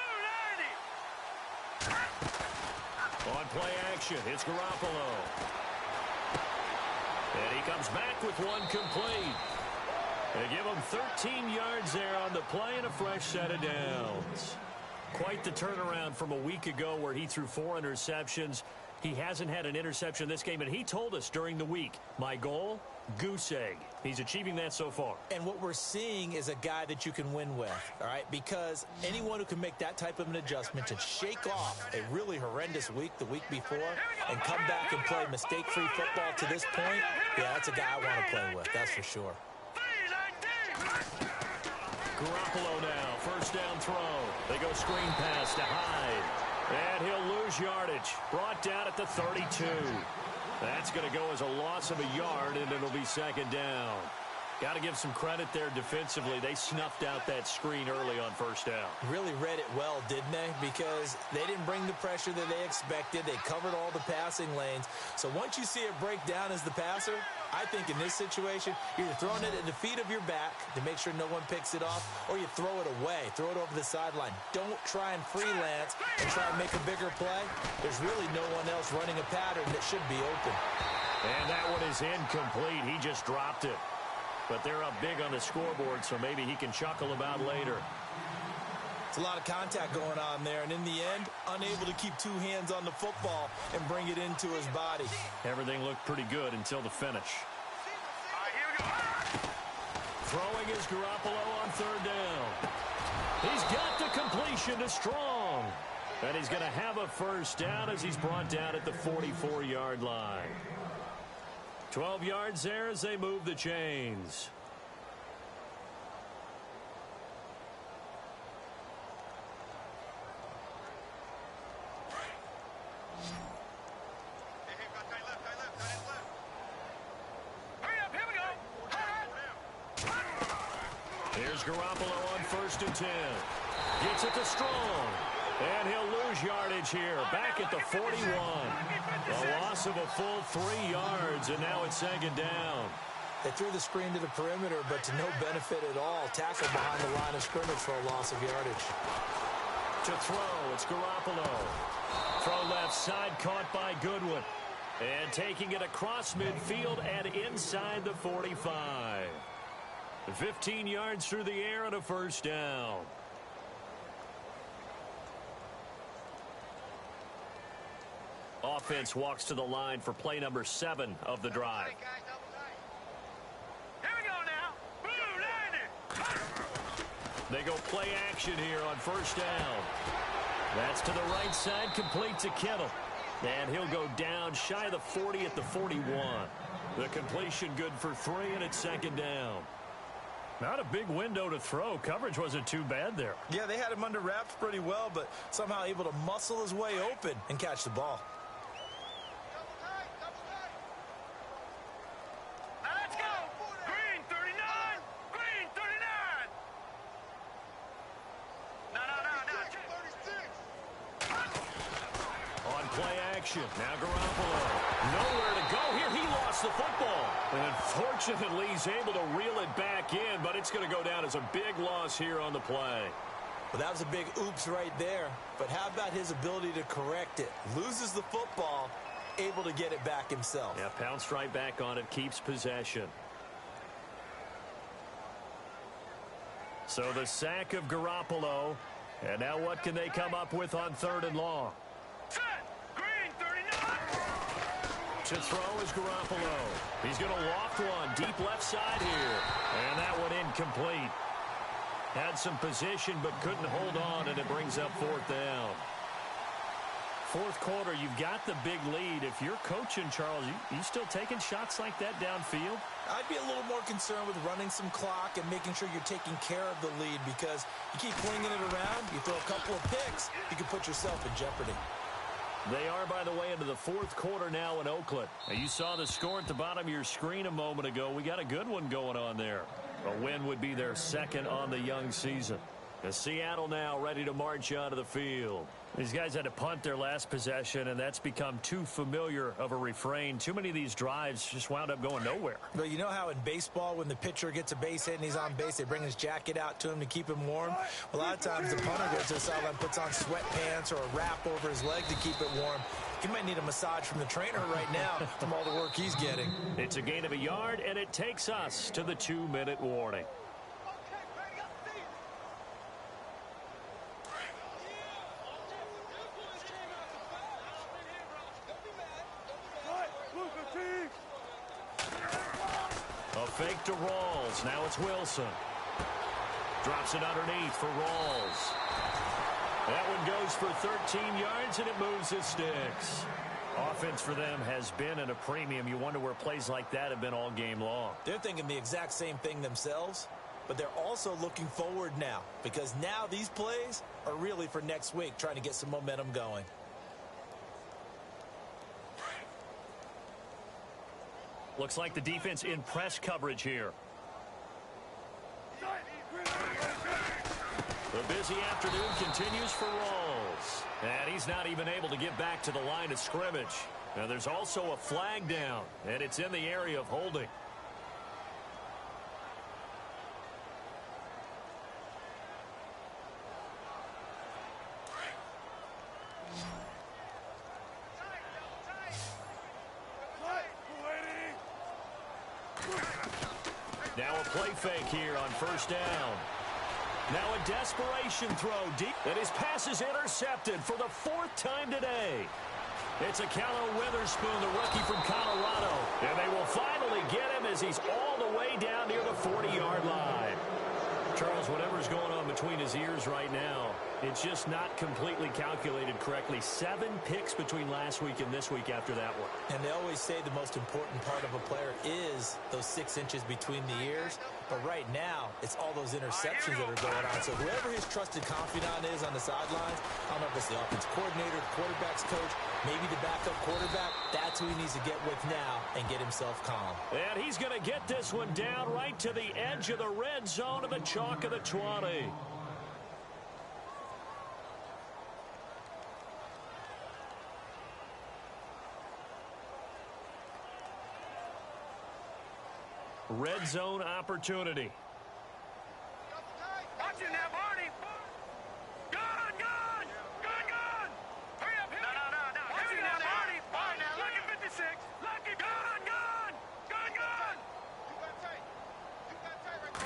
On play action, it's Garoppolo. And he comes back with one complete. They give him 13 yards there on the play and a fresh set of downs. Quite the turnaround from a week ago where he threw 4 interceptions. He hasn't had an interception this game, and he told us during the week, my goal, goose egg. He's achieving that so far. And what we're seeing is a guy that you can win with, all right? Because anyone who can make that type of an adjustment to shake off a really horrendous week the week before and come back and play mistake-free football to this point, yeah, that's a guy I want to play with, that's for sure. Garoppolo now, first down throw. They go screen pass to Hyde. And he'll lose yardage. Brought down at the 32. That's going to go as a loss of a yard, and it'll be second down. Got to give some credit there defensively. They snuffed out that screen early on first down. Really read it well, didn't they? Because they didn't bring the pressure that they expected. They covered all the passing lanes. So once you see it break down as the passer, I think in this situation, you're either throwing it at the feet of your back to make sure no one picks it off, or you throw it away. Throw it over the sideline. Don't try and freelance and try and make a bigger play. There's really no one else running a pattern that should be open. And that one is incomplete. He just dropped it. But they're up big on the scoreboard, so maybe he can chuckle about later. It's a lot of contact going on there, and in the end, unable to keep two hands on the football and bring it into his body. Everything looked pretty good until the finish. Here we go. Throwing is Garoppolo on third down. He's got the completion to Strong. And he's going to have a first down as he's brought down at the 44-yard line. 12 yards there as they move the chains. Here we go. Here's Garoppolo on 1st and 10. Gets it to Strong. And he'll lose yardage here, back at the 41. A loss of a full 3 yards, and now it's 2nd down. They threw the screen to the perimeter, but to no benefit at all. Tackled behind the line of scrimmage for a loss of yardage. To throw, it's Garoppolo. Throw left side, caught by Goodwin. And taking it across midfield and inside the 45. 15 yards through the air and a first down. Offense walks to the line for play number 7 of the drive. Here we go now. Blue 90. They go play action here on first down. That's to the right side, complete to Kittle. And he'll go down shy of the 40 at the 41. The completion good for 3, and it's 2nd down. Not a big window to throw. Coverage wasn't too bad there. Yeah, they had him under wraps pretty well, but somehow able to muscle his way open and catch the ball. Now let's go. Green 39. Green 39. No. On play action. Now Garoppolo. Nowhere to go here. He lost the football. And unfortunately, he's able to reel it back in, but it's going to go down as a big loss here on the play. Well, that was a big oops right there. But how about his ability to correct it? Loses the football, able to get it back himself. Yeah, pounced right back on it, keeps possession. So the sack of Garoppolo. And now what can they come up with on 3rd and long? Set. Green 39. To throw is Garoppolo. He's going to loft one deep left side here. And that one incomplete. Had some position but couldn't hold on, and it brings up 4th down. 4th quarter, you've got the big lead. If you're coaching, Charles, you still taking shots like that downfield? I'd be a little more concerned with running some clock and making sure you're taking care of the lead, because you keep flinging it around, you throw a couple of picks, you can put yourself in jeopardy. They are, by the way, into the 4th quarter now in Oakland. Now, you saw the score at the bottom of your screen a moment ago. We got a good one going on there. A win would be their 2nd on the young season. As Seattle now ready to march onto the field. These guys had to punt their last possession, and that's become too familiar of a refrain. Too many of these drives just wound up going nowhere. But you know how in baseball, when the pitcher gets a base hit and he's on base, they bring his jacket out to him to keep him warm? A lot of times the punter goes to the sideline, puts on sweatpants or a wrap over his leg to keep it warm. He might need a massage from the trainer right now from all the work he's getting. It's a gain of a yard, and it takes us to the 2-minute warning. A fake to Rawls. Now it's Wilson. Drops it underneath for Rawls. That one goes for 13 yards, and it moves the sticks. Offense for them has been at a premium. You wonder where plays like that have been all game long. They're thinking the exact same thing themselves, but they're also looking forward now, because now these plays are really for next week, trying to get some momentum going. Looks like the defense in press coverage here. The busy afternoon continues for Rawls. And he's not even able to get back to the line of scrimmage. Now there's also a flag down, and it's in the area of holding. Now a play fake here on first down. Now a desperation throw deep. And his pass is intercepted for the 4th time today. It's a Callow Witherspoon, the rookie from Colorado. And they will finally get him as he's all the way down near the 40-yard line. Charles, whatever's going on between his ears right now, it's just not completely calculated correctly. 7 picks between last week and this week after that one. And they always say the most important part of a player is those 6 inches between the ears. But right now, it's all those interceptions that are going on. So whoever his trusted confidant is on the sidelines, I don't know if it's the offense coordinator, the quarterback's coach, maybe the backup quarterback, that's who he needs to get with now and get himself calm. And he's going to get this one down right to the edge of the red zone of the chalk of the 20. Red zone opportunity. Watch it now, Barney. Gun, gun, gun, gun. Hurry up, hurry up. No. Watch it now, Barney. All right, now, lucky 56. Lucky, gun, gun, gun, gun. You got tight right.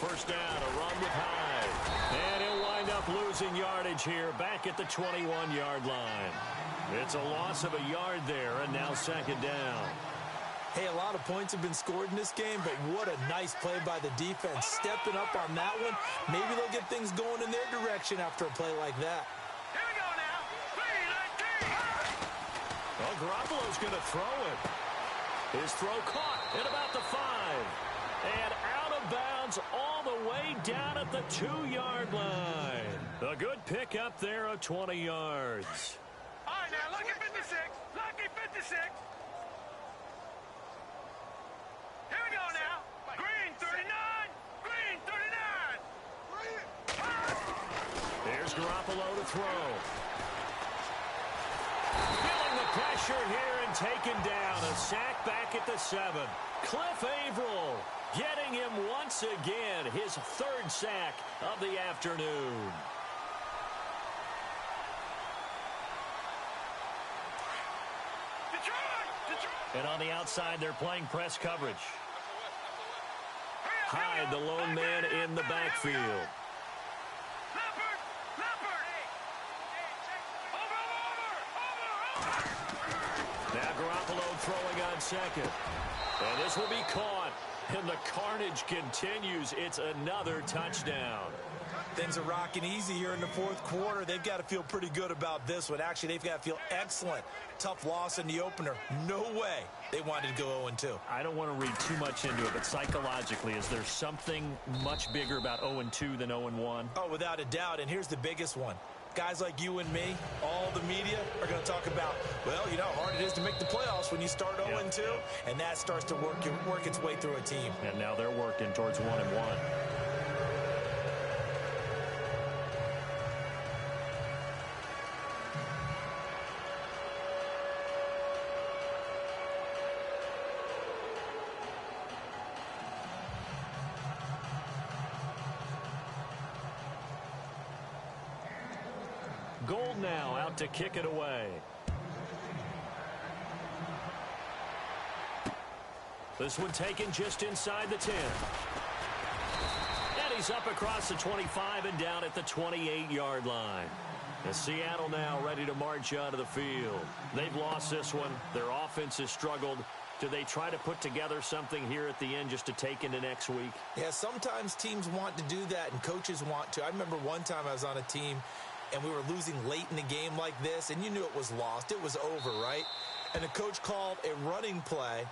First down, a run with Hyde. And he'll wind up losing yardage here back at the 21-yard line. It's a loss of a yard there, and now second down. Hey, a lot of points have been scored in this game, but what a nice play by the defense. Stepping up on that one, maybe they'll get things going in their direction after a play like that. Here we go now. 3-19. Well, Garoppolo's going to throw it. His throw caught at about the 5. And out of bounds all the way down at the 2-yard line. A good pick up there of 20 yards. All right, now, lucky 56. Lucky 56. Here we go now. Green 39. Green 39. There's Garoppolo to throw. Feeling the pressure here and taken down. A sack back at the 7. Cliff Averill getting him once again. His 3rd sack of the afternoon. And on the outside, they're playing press coverage. Hyde, the lone man in the backfield. Now Garoppolo throwing on second. And this will be caught. And the carnage continues. It's another touchdown. Things are rocking easy here in the 4th quarter. They've got to feel pretty good about this one. Actually, they've got to feel excellent. Tough loss in the opener. No way they wanted to go 0-2. I don't want to read too much into it, but psychologically, is there something much bigger about 0-2 than 0-1? Oh, without a doubt. And here's the biggest one. Guys like you and me, all the media are going to talk about, well, you know how hard it is to make the playoffs when you start 0-2. And that starts to work its way through a team. And now they're working towards 1-1. Gold now out to kick it away. This one taken just inside the 10. And he's up across the 25 and down at the 28-yard line. And Seattle now ready to march out of the field. They've lost this one. Their offense has struggled. Do they try to put together something here at the end just to take into next week? Yeah, sometimes teams want to do that and coaches want to. I remember one time I was on a team and we were losing late in the game like this, and you knew it was lost. It was over, right? And the coach called a running play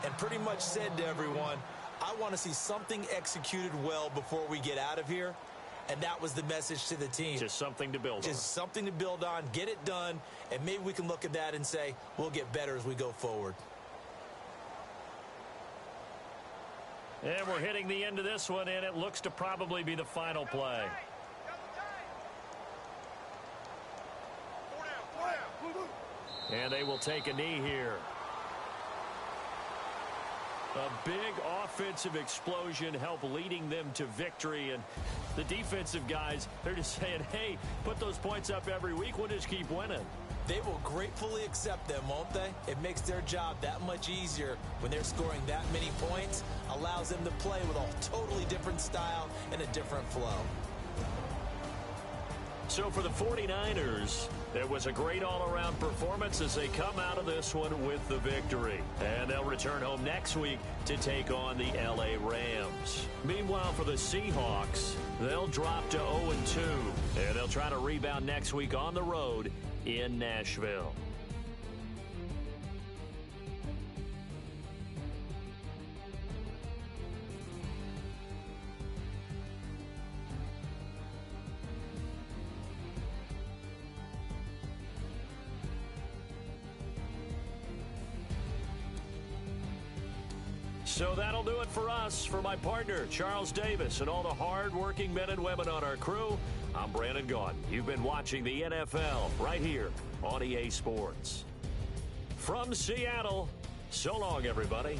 and pretty much said to everyone, I want to see something executed well before we get out of here. And that was the message to the team. Just something to build on. Just something to build on, get it done, and maybe we can look at that and say, we'll get better as we go forward. And we're hitting the end of this one, and it looks to probably be the final play. And they will take a knee here. A big offensive explosion helped leading them to victory. And the defensive guys, they're just saying, hey, put those points up every week. We'll just keep winning. They will gratefully accept them, won't they? It makes their job that much easier when they're scoring that many points. Allows them to play with a totally different style and a different flow. So for the 49ers, it was a great all-around performance as they come out of this one with the victory. And they'll return home next week to take on the L.A. Rams. Meanwhile, for the Seahawks, they'll drop to 0-2. And they'll try to rebound next week on the road in Nashville. So that'll do it for us. For my partner, Charles Davis, and all the hard-working men and women on our crew, I'm Brandon Gaudin. You've been watching the NFL right here on EA Sports. From Seattle, so long, everybody.